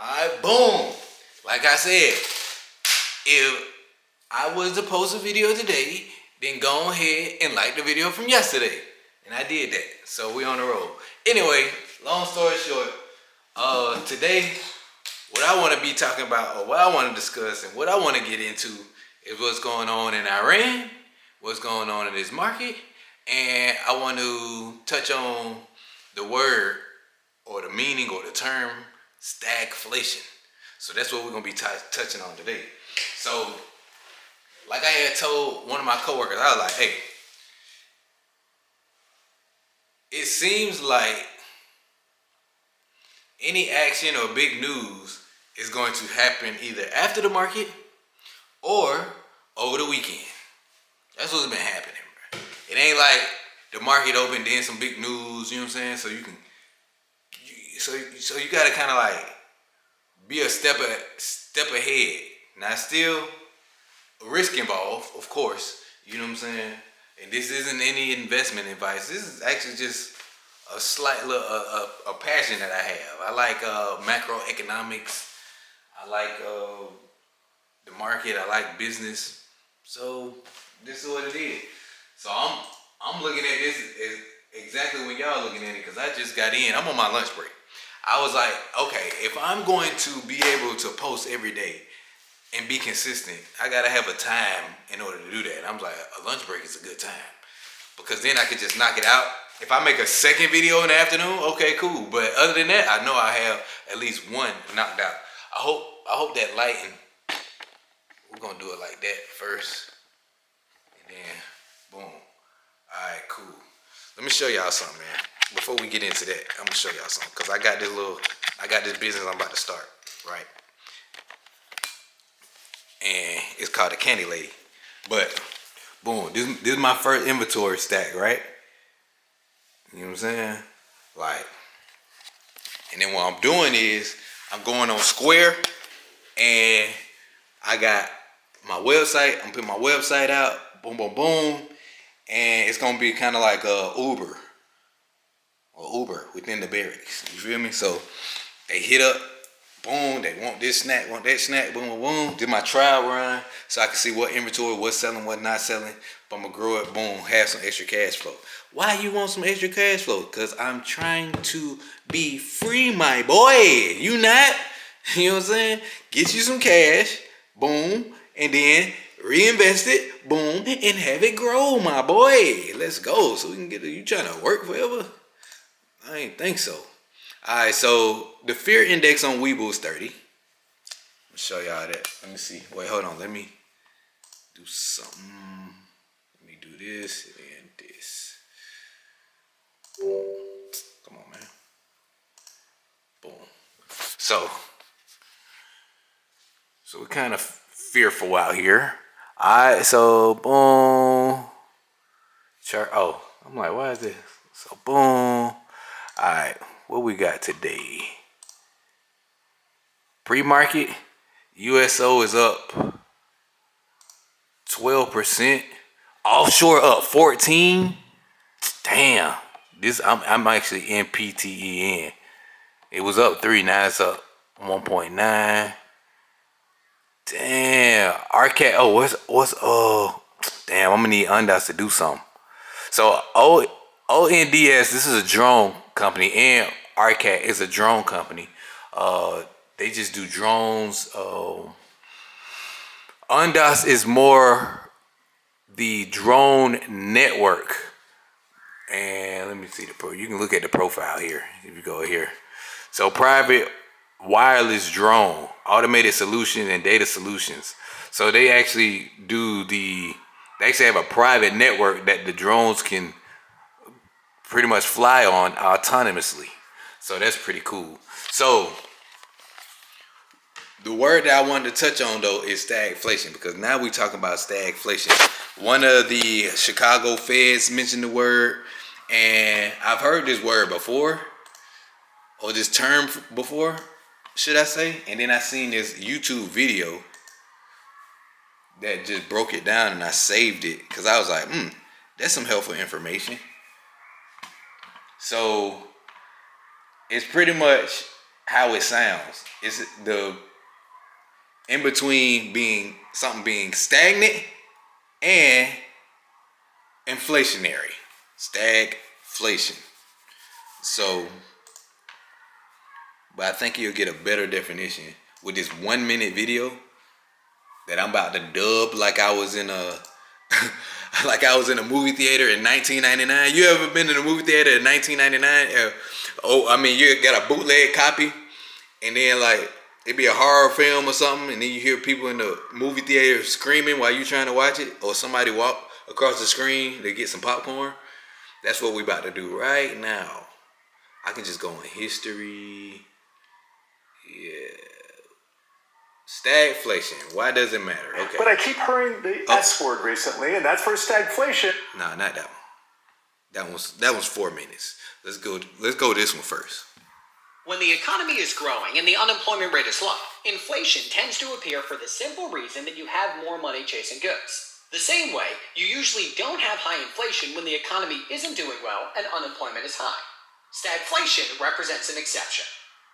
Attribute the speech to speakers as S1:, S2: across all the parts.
S1: Alright, boom. Like I said, if I was to post a video today, then go ahead and like the video from yesterday. And I did that. So we on the road. Anyway, long story short, today, what I want to be talking about, or what I want to discuss, and what I want to get into is what's going on in Iran, what's going on in this market, and I want to touch on the word or the meaning or the term stagflation. So that's what we're going to be touching on today. So, like I had told one of my coworkers, I was like, hey, it seems like any action or big news is going to happen either after the market or over the weekend. That's what's been happening, bro. It ain't like the market opened, then some big news, you know what I'm saying? So you can, so you gotta kind of like be a step ahead. Now, still a risk involved, of course, you know what I'm saying? And this isn't any investment advice. This is actually just a slight little a passion that I have. I like macroeconomics. I like the market. I like business. So this is what it is. So I'm looking at this as exactly when y'all looking at it, because I just got in. I'm on my lunch break. I was like, okay, if I'm going to be able to post every day and be consistent, I gotta have a time in order to do that. And I'm like, a lunch break is a good time, because then I could just knock it out. If I make a second video in the afternoon, okay, cool. But other than that, I know I have at least one knocked out. I hope that lighting, we're gonna do it like that first, and then boom. All right, cool. Let me show y'all something, man. Before we get into that, I'm gonna show y'all something, because I got this business I'm about to start, right? And it's called the Candy Lady. But boom, this is my first inventory stack, right? You know what I'm saying? Like, and then what I'm doing is I'm going on Square, and I got my website. I'm putting my website out, boom, boom, boom, and it's gonna be kind of like a Uber within the barracks. You feel me? So they hit up. Boom, they want this snack, want that snack, boom, boom, boom. Did my trial run so I can see what inventory, what's selling, what not selling. If I'm gonna grow it, boom, have some extra cash flow. Why you want some extra cash flow? Because I'm trying to be free, my boy. You not? You know what I'm saying? Get you some cash, boom, and then reinvest it, boom, and have it grow, my boy. Let's go. So we can get it. You trying to work forever? I ain't think so. Alright, so the fear index on Webull is 30. I'll show y'all that. Let me see. Wait, hold on. Let me do something. Let me do this and this. Boom. Come on, man. Boom. So we're kind of fearful out here. Alright, so boom. Chart. Oh, I'm like, why is this? So boom. Alright. What we got today? Pre-market, USO is up 12%. Offshore up 14. Damn. This I'm actually in PTEN. It was up 3, now it's up 1.9. Damn. RCAT. Oh, what's damn, I'm gonna need Undas to do something. So ONDS, this is a drone company, and RCAT is a drone company. They just do drones. Undas is more the drone network. And let me see you can look at the profile here if you go here. So private wireless drone, automated solutions and data solutions. So they actually they actually have a private network that the drones can pretty much fly on autonomously. So that's pretty cool. So the word that I wanted to touch on though is stagflation, because now we talking about stagflation. One of the Chicago feds mentioned the word, and I've heard this word before, or this term before, should I say? And then I seen this YouTube video that just broke it down, and I saved it because I was like, that's some helpful information. So it's pretty much how it sounds. It's the in between being something being stagnant and inflationary. Stagflation. So, but I think you'll get a better definition with this 1 minute video that I'm about to dub like I was in a like I was in a movie theater in 1999. You ever been in a movie theater in 1999? You got a bootleg copy, and then like it'd be a horror film or something, and then you hear people in the movie theater screaming while you trying to watch it, or somebody walk across the screen to get some popcorn. That's what we about to do right now. I can just go on history. Yeah. Stagflation. Why does it matter? Okay.
S2: But I keep hearing the S word recently, and that's for stagflation.
S1: Nah, not that one. That was 4 minutes. Let's go this one first.
S3: When the economy is growing and the unemployment rate is low, inflation tends to appear for the simple reason that you have more money chasing goods. The same way, you usually don't have high inflation when the economy isn't doing well and unemployment is high. Stagflation represents an exception.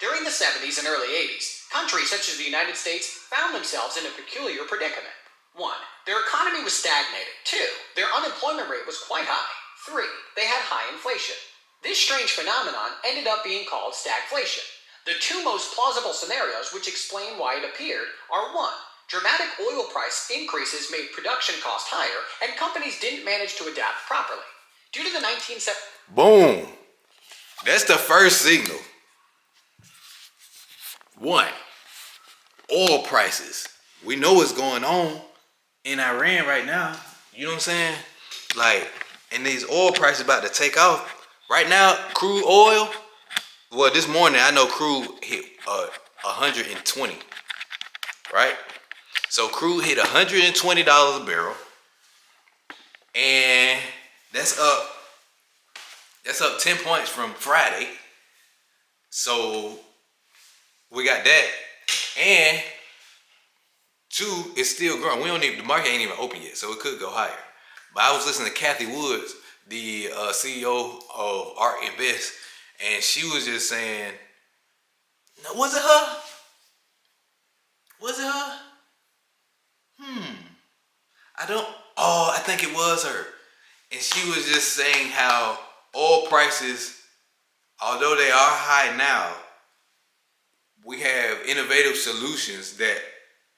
S3: During the 70s and early 80s, countries such as the United States found themselves in a peculiar predicament. 1. Their economy was stagnated. 2. Their unemployment rate was quite high. 3. They had high inflation. This strange phenomenon ended up being called stagflation. The two most plausible scenarios which explain why it appeared are 1. Dramatic oil price increases made production costs higher and companies didn't manage to adapt properly. Due to the 1970s...
S1: Boom. That's the first signal. 1. Oil prices. We know what's going on in Iran right now. You know what I'm saying? Like, and these oil prices about to take off. Right now, crude oil. Well, this morning I know crude hit 120. Right? So crude hit $120 a barrel. And that's up 10 points from Friday. So we got that, and 2, it's still growing. The market ain't even open yet, so it could go higher. But I was listening to Kathy Woods, the CEO of Art Invest, and she was just saying, no, was it her? I think it was her. And she was just saying how oil prices, although they are high now, we have innovative solutions that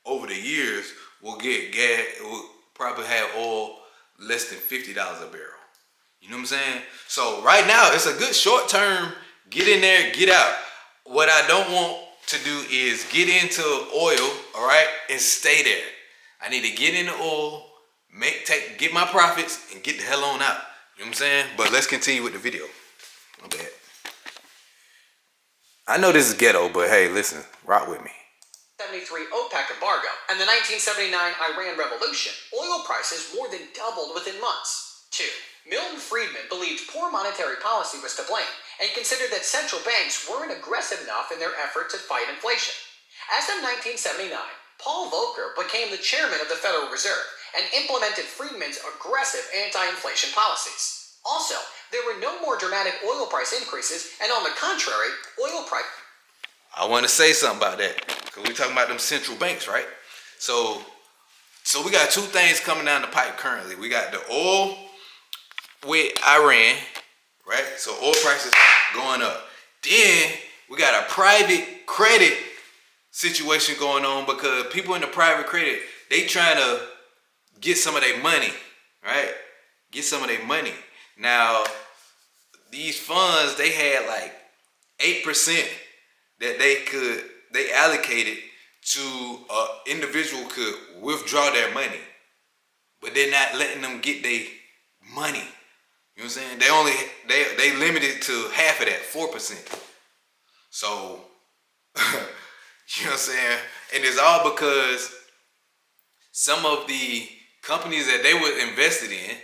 S1: over the years will probably have oil less than $50 a barrel. You know what I'm saying? So right now it's a good short term, get in there, get out. What I don't want to do is get into oil, all right, and stay there. I need to get into oil, get my profits, and get the hell on out. You know what I'm saying? But let's continue with the video. My bad. I know this is ghetto, but hey, listen, rock with me.
S3: 1973 OPEC embargo and the 1979 Iran Revolution, oil prices more than doubled within months. 2. Milton Friedman believed poor monetary policy was to blame and considered that central banks weren't aggressive enough in their effort to fight inflation. As of 1979, Paul Volcker became the chairman of the Federal Reserve and implemented Friedman's aggressive anti-inflation policies. Also, there were no more dramatic oil price increases, and on the contrary, oil price...
S1: I want to say something about that, because we're talking about them central banks, right? So we got 2 things coming down the pipe currently. We got the oil with Iran, right? So oil prices going up. Then we got a private credit situation going on, because people in the private credit, they trying to get some of their money, right? Get some of their money. Now, these funds, they had like 8% that they allocated to an individual could withdraw their money, but they're not letting them get their money. You know what I'm saying? They limited to half of that, 4%. So, you know what I'm saying? And it's all because some of the companies that they were invested in,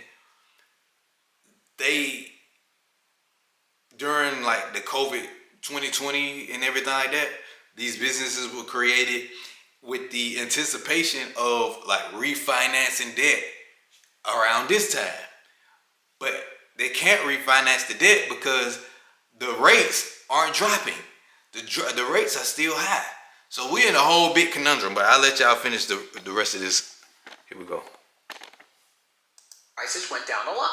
S1: during like the COVID 2020 and everything like that, these businesses were created with the anticipation of like refinancing debt around this time. But they can't refinance the debt because the rates aren't dropping. The rates are still high. So we're in a whole big conundrum, but I'll let y'all finish the rest of this. Here we go.
S3: Prices went down a lot.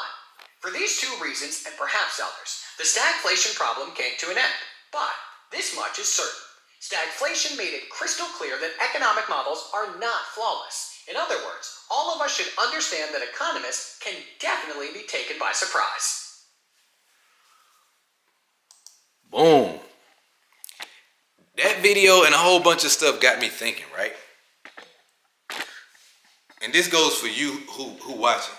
S3: For these two reasons, and perhaps others, the stagflation problem came to an end. But this much is certain. Stagflation made it crystal clear that economic models are not flawless. In other words, all of us should understand that economists can definitely be taken by surprise.
S1: Boom. That video and a whole bunch of stuff got me thinking, right? And this goes for you who watching.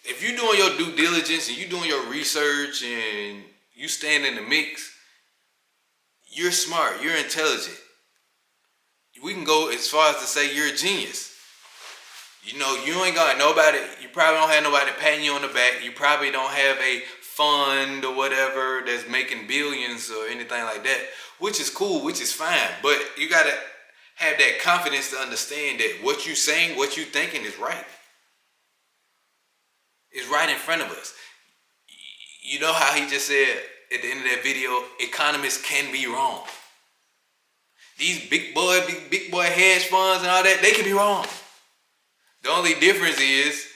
S1: If you're doing your due diligence and you're doing your research and you stand in the mix, you're smart, you're intelligent. We can go as far as to say you're a genius. You know, you ain't got nobody, you probably don't have nobody patting you on the back. You probably don't have a fund or whatever that's making billions or anything like that, which is cool, which is fine. But you got to have that confidence to understand that what you're saying, what you're thinking is right. It's right in front of us. You know how he just said at the end of that video, economists can be wrong. These big boy hedge funds and all that, they can be wrong. The only difference is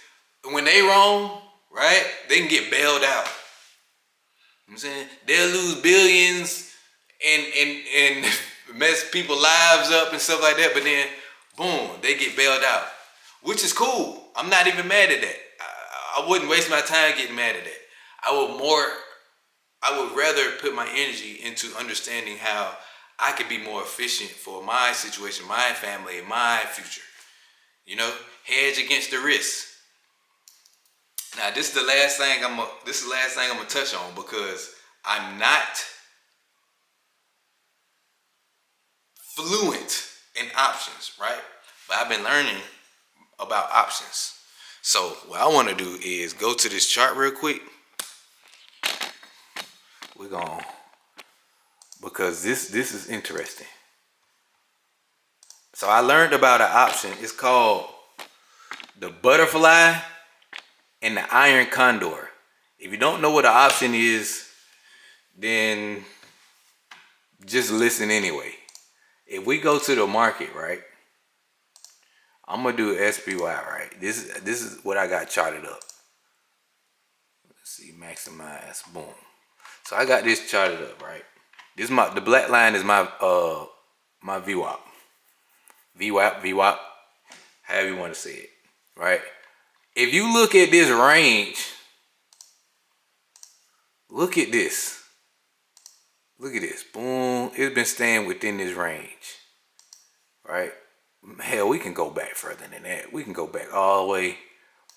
S1: when they wrong, right, they can get bailed out. You know what I'm saying? They'll lose billions and mess people's lives up and stuff like that, but then, boom, they get bailed out, which is cool. I'm not even mad at that. I wouldn't waste my time getting mad at that. I would rather put my energy into understanding how I could be more efficient for my situation, my family, my future. You know, hedge against the risk. Now, this is the last thing I'm gonna touch on because I'm not fluent in options, right? But I've been learning about options. So what I want to do is go to this chart real quick. We're going, because this is interesting. So I learned about an option. It's called the butterfly and the iron condor. If you don't know what an option is, then just listen anyway. If we go to the market, right? I'm gonna do SPY, right? This is what I got charted up. Let's see, maximize, boom. So I got this charted up, right? This is the black line is my VWAP. VWAP, however you want to say it, right? If you look at this range, look at this. Look at this, boom. It's been staying within this range, right? Hell, we can go back further than that. We can go back all the way,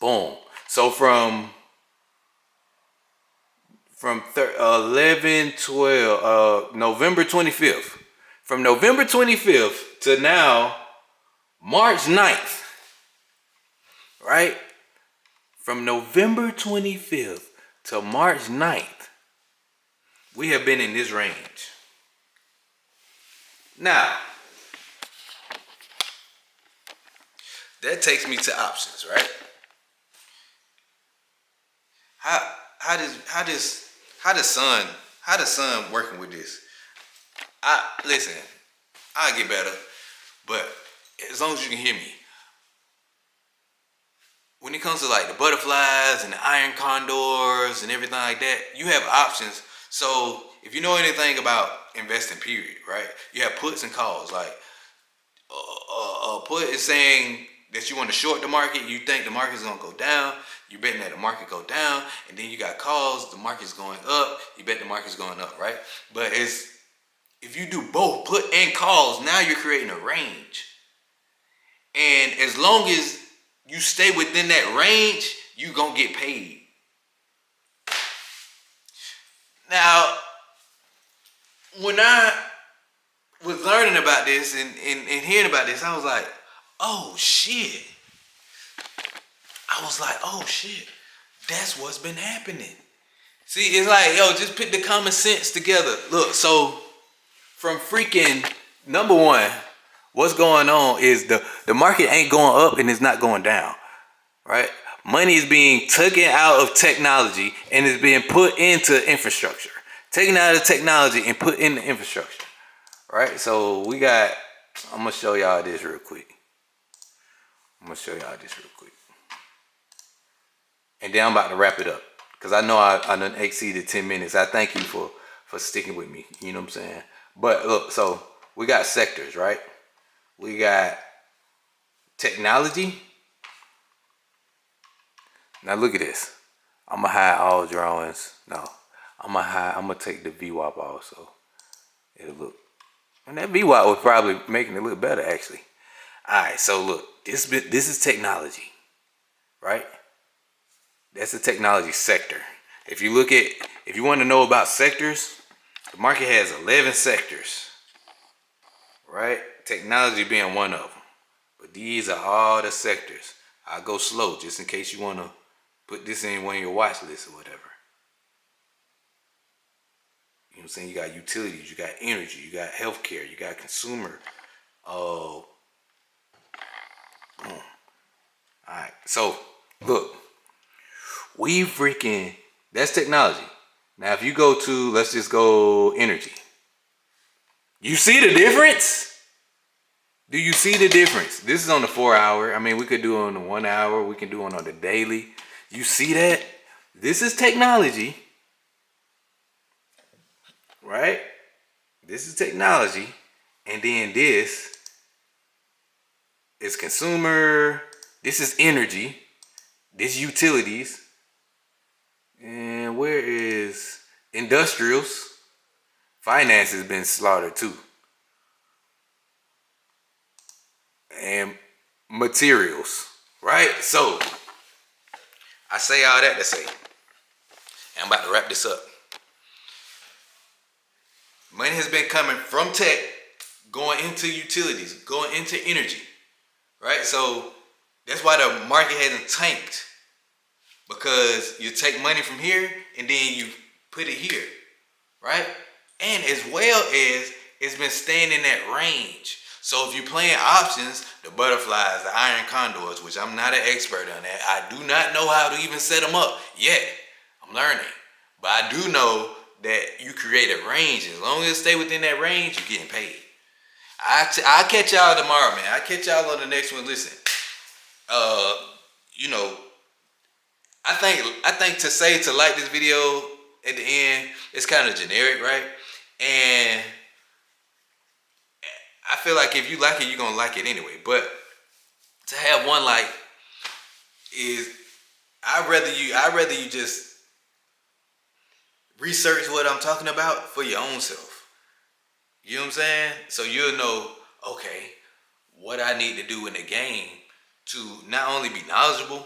S1: boom. So from 11, 12, November 25th. From November 25th to now, March 9th, right? From November 25th to March 9th, we have been in this range. Now, that takes me to options, right? How does Sun working with this? Listen, I'll get better, but as long as you can hear me. When it comes to like the butterflies and the iron condors and everything like that, you have options. So if you know anything about investing, period, right? You have puts and calls. Like a put is saying that you want to short the market. You think the market is gonna go down. You're betting that the market go down, and then you got calls. The market's going up. You bet the market's going up, right? But if you do both put and calls, now you're creating a range. And as long as you stay within that range, you gonna get paid. Now, when I was learning about this and hearing about this, I was like, oh shit. That's what's been happening. See, it's like, yo, just put the common sense together. Look, so from freaking number one, what's going on is the market ain't going up and it's not going down, right? Money is being taken out of technology and is being put into infrastructure. Taking out the technology and put in the infrastructure. Right? So we got, I'm gonna show y'all this real quick. And then I'm about to wrap it up. Because I know I done exceeded 10 minutes. I thank you for sticking with me. You know what I'm saying? But look, so we got sectors, right? We got technology. Now look at this. I'm gonna hide all drawings. No, I'm gonna take the VWAP off so it'll look. And that VWAP was probably making it look better actually. All right, so look, this is technology, right? That's the technology sector. If you want to know about sectors, the market has 11 sectors, right? Technology being one of them. But these are all the sectors. I'll go slow just in case you want to put this in one of your watch lists or whatever. You know what I'm saying? You got utilities, you got energy, you got healthcare, you got consumer. All right, so look, that's technology. Now, if you go to, let's just go energy. You see the difference? Do you see the difference? This is on the 4 hour. I mean, we could do it on the 1 hour. We can do it on the daily. You see that? This is technology, right? This is technology. And then this is consumer. This is energy. This is utilities. And where is industrials? Finance has been slaughtered too. And materials, right? So I say all that to say, and I'm about to wrap this up. Money has been coming from tech, going into utilities, going into energy, right? So that's why the market hasn't tanked, because you take money from here and then you put it here, right? And as well as it's been staying in that range. So if you're playing options, the butterflies, the iron condors, which I'm not an expert on that. I do not know how to even set them up yet. I'm learning. But I do know that you create a range. As long as it stay within that range, you're getting paid. I'll catch y'all tomorrow, man. I'll catch y'all on the next one. Listen, you know, I think to like this video at the end, it's kind of generic, right? And I feel like if you like it, you're gonna like it anyway. But to have one like is, I'd rather you just research what I'm talking about for your own self. You know what I'm saying? So you'll know, okay, what I need to do in the game to not only be knowledgeable,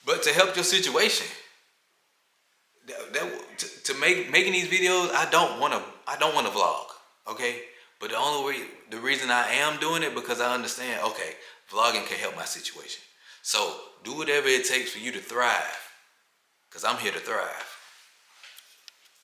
S1: but to help your situation. To making these videos, I don't want to vlog, okay? But the reason I am doing it, because I understand, okay, vlogging can help my situation. So do whatever it takes for you to thrive, because I'm here to thrive.